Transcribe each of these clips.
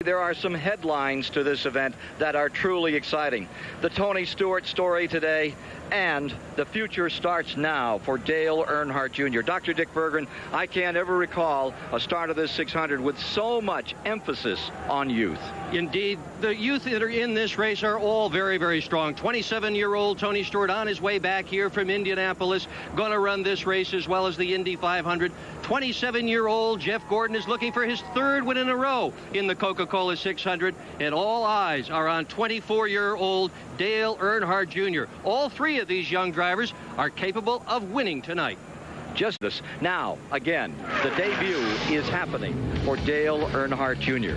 There are some headlines to this event that are truly exciting. The Tony Stewart story today, and the future starts now for Dale Earnhardt Jr. Dr. Dick Berggren, I can't ever recall a start of this 600 with so much emphasis on youth. Indeed, the youth that are in this race are all very, very strong. 27-year-old Tony Stewart on his way back here from Indianapolis, going to run this race as well as the Indy 500. 27-year-old Jeff Gordon is looking for his third win in a row in the Coca-Cola 600, and all eyes are on 24-year-old Dale Earnhardt Jr. All three of these young drivers are capable of winning tonight. Just this. Now, again, the debut is happening for Dale Earnhardt Jr.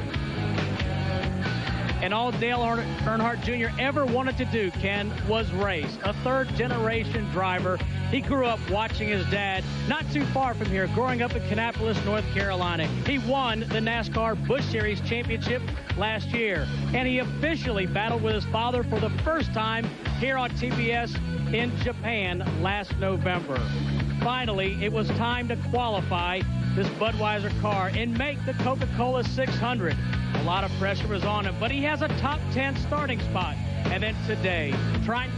And all Dale Earnhardt Jr. ever wanted to do, Ken, was race. A third-generation driver. He grew up watching his dad not too far from here, growing up in Kannapolis, North Carolina. He won the NASCAR Cup Series championship last year, and he officially battled with his father for the first time here on TBS in Japan last November. Finally, it was time to qualify this Budweiser car and make the Coca-Cola 600. A lot of pressure was on him, but he has a top 10 starting spot. And then today, trying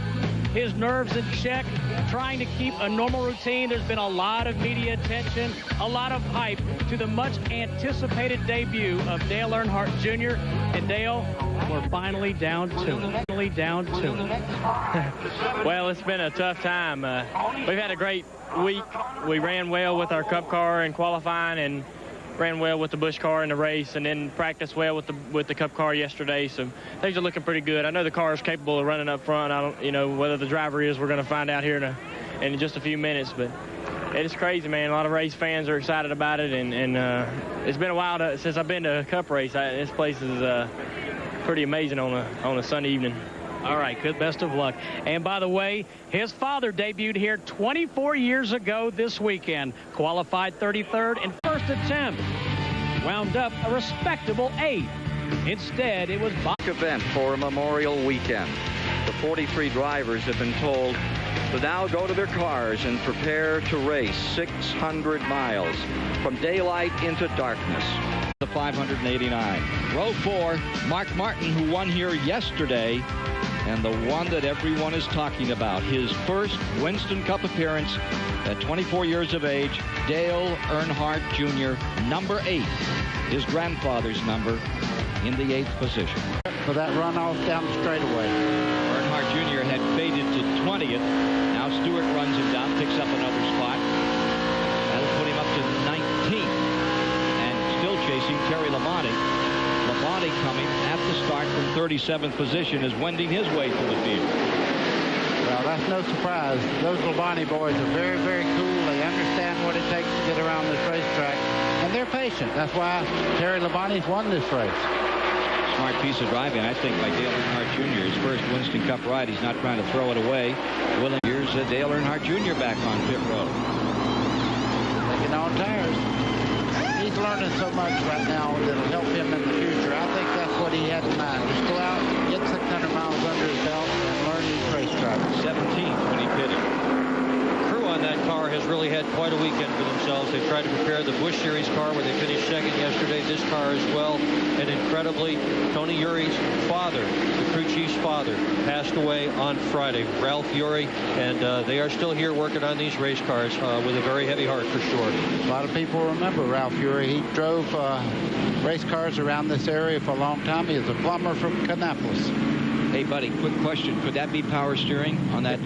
his nerves in check, trying to keep a normal routine. There's been a lot of media attention, a lot of hype to the much anticipated debut of Dale Earnhardt Jr. And Dale, we're finally down to it. Well, it's been a tough time. We've had a great week. We ran well with our Cup car in qualifying and ran well with the Busch car in the race, and then practiced well with the Cup car yesterday. So things are looking pretty good. I know the car is capable of running up front. I don't, whether the driver is, we're going to find out here in just a few minutes. But it's crazy, man. A lot of race fans are excited about it, and it's been a while since I've been to a Cup race. This place is pretty amazing on a Sunday evening. All right, good. Best of luck. And by the way, his father debuted here 24 years ago this weekend. Qualified 33rd and first attempt. Wound up a respectable 8th. Instead, it was an event for a Memorial weekend. The 43 drivers have been told to now go to their cars and prepare to race 600 miles from daylight into darkness. The 589. Row 4, Mark Martin, who won here yesterday, and the one that everyone is talking about, his first Winston Cup appearance at 24 years of age, Dale Earnhardt Jr., number 8, his grandfather's number, in the 8th position. For that runoff down the straightaway. Earnhardt Jr. had faded to 20th. Now Stewart runs him down, picks up another spot. That'll put him up to 19th. And still chasing Terry Labonte. Labonte coming at the start from 37th position is wending his way through the field. Well, that's no surprise. Those Labonte boys are very, very cool. They understand what it takes to get around this racetrack, and they're patient. That's why Terry Labonte's won this race. Smart piece of driving, I think, by Dale Earnhardt Jr. His first Winston Cup ride. He's not trying to throw it away. Here's Dale Earnhardt Jr. back on pit road. Taking on tires. He's learning so much right now that'll help him in the future. I think that's what he had in mind. Just go out, get 600 miles under his belt, and learn these racetracks. 17th when he pitted. Crew on that car has really had quite a weekend for themselves. They tried to prepare the Busch Series car where they finished second yesterday. This car as well. And incredibly, Tony Urie's father, the crew chief's father, passed away on Friday, Ralph Urie, and they are still here working on these race cars with a very heavy heart for sure. A lot of people remember Ralph Urie. He drove race cars around this area for a long time. He was a plumber from Kannapolis. Hey, buddy, quick question. Could that be power steering on that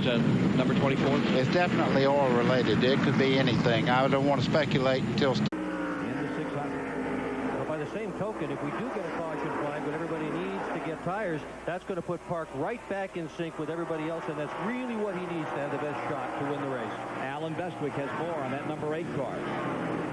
number 24? It's definitely oil related. It could be anything. I don't want to speculate until... In the 600. Well, by the same token, if we do get a caution flag, but everybody needs to get tires, that's going to put Park right back in sync with everybody else, and that's really what he needs to have the best shot to win the race. Alan Bestwick has more on that number 8 car.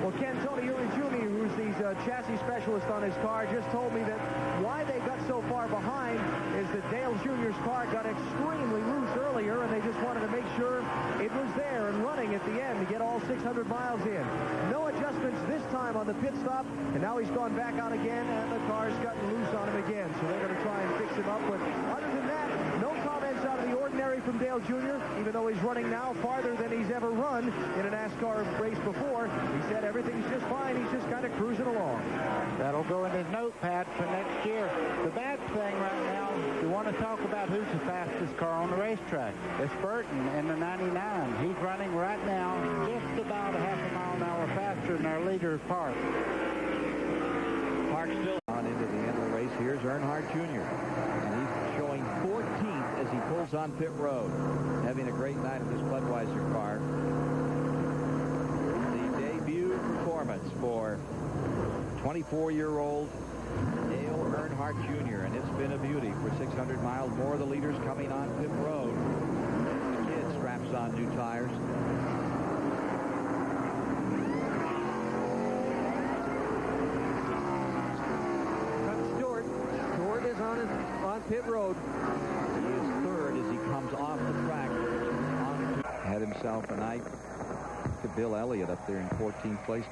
Well, Ken, Tony Urie Jr., who's the chassis specialist on his car, just told me that why they got so far behind is that Dale Jr.'s car got extremely loose earlier, and they just wanted to make sure it was there and running at the end to get all 600 miles in. No adjustments this time on the pit stop, and now he's gone back out again, and the car's gotten loose on him again. So they're going to try and fix him up. But other than that, no comments out of the ordinary from Dale Jr., even though he's running now farther than he's ever run in a NASCAR race before. He said everything's just fine. He's just kind of cruising along. That'll go in his notepad for next year. The bad thing right now, you want to talk about who's the fastest car on the racetrack. It's Burton in the 99. He's running right now just about a half a mile an hour faster than our leader, Park. Park still on into the end of the race. Here's Earnhardt Jr. And he's showing 14th as he pulls on pit road. Having a great night in this Budweiser car. The debut performance for 24-year-old Dale Earnhardt Jr. And it's been a beauty for 600 miles. More of the leaders coming on pit road. The kid straps on new tires. Stewart is on pit road. He is third as he comes off the track. Had himself a night. To Bill Elliott up there in 14th place.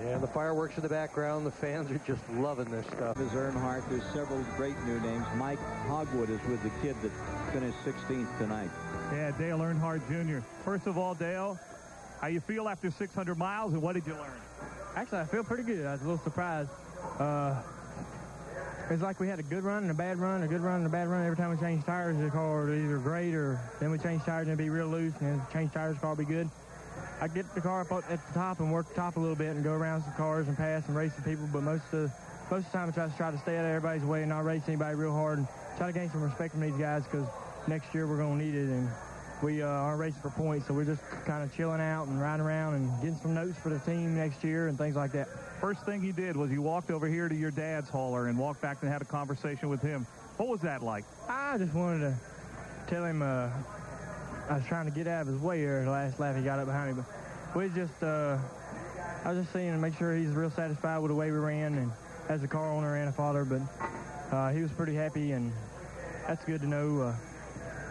Yeah, the fireworks in the background. The fans are just loving this stuff. As Earnhardt, there's several great new names. Mike Hogwood is with the kid that finished 16th tonight. Yeah, Dale Earnhardt Jr. First of all, Dale, how you feel after 600 miles, and what did you learn? Actually, I feel pretty good. I was a little surprised. It's like we had a good run and a bad run, a good run and a bad run. Every time we change tires, the car would either great, or then we change tires and it'd be real loose, and then change tires, the car would be good. I get the car up at the top and work the top a little bit and go around some cars and pass and race some people, but most of the time I try to stay out of everybody's way and not race anybody real hard and try to gain some respect from these guys, because next year we're going to need it, and we aren't racing for points, so we're just kind of chilling out and riding around and getting some notes for the team next year and things like that. First thing you did was you walked over here to your dad's hauler and walked back and had a conversation with him. What was that like? I just wanted to tell him I was trying to get out of his way there the last lap he got up behind me, but we just I was just seeing to make sure he's real satisfied with the way we ran, and as a car owner and a father, but he was pretty happy, and that's good to know.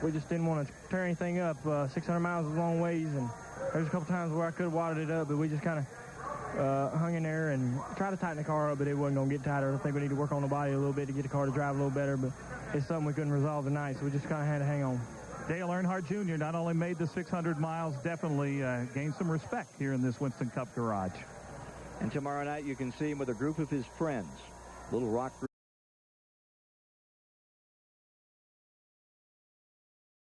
We just didn't want to tear anything up. 600 miles is a long ways, and there's a couple times where I could have wadded it up, but we just kind of hung in there and tried to tighten the car up, but it wasn't going to get tighter. I think we need to work on the body a little bit to get the car to drive a little better, but it's something we couldn't resolve tonight, so we just kind of had to hang on. Dale Earnhardt Jr. not only made the 600 miles, definitely gained some respect here in this Winston Cup garage. And tomorrow night you can see him with a group of his friends. Little Rock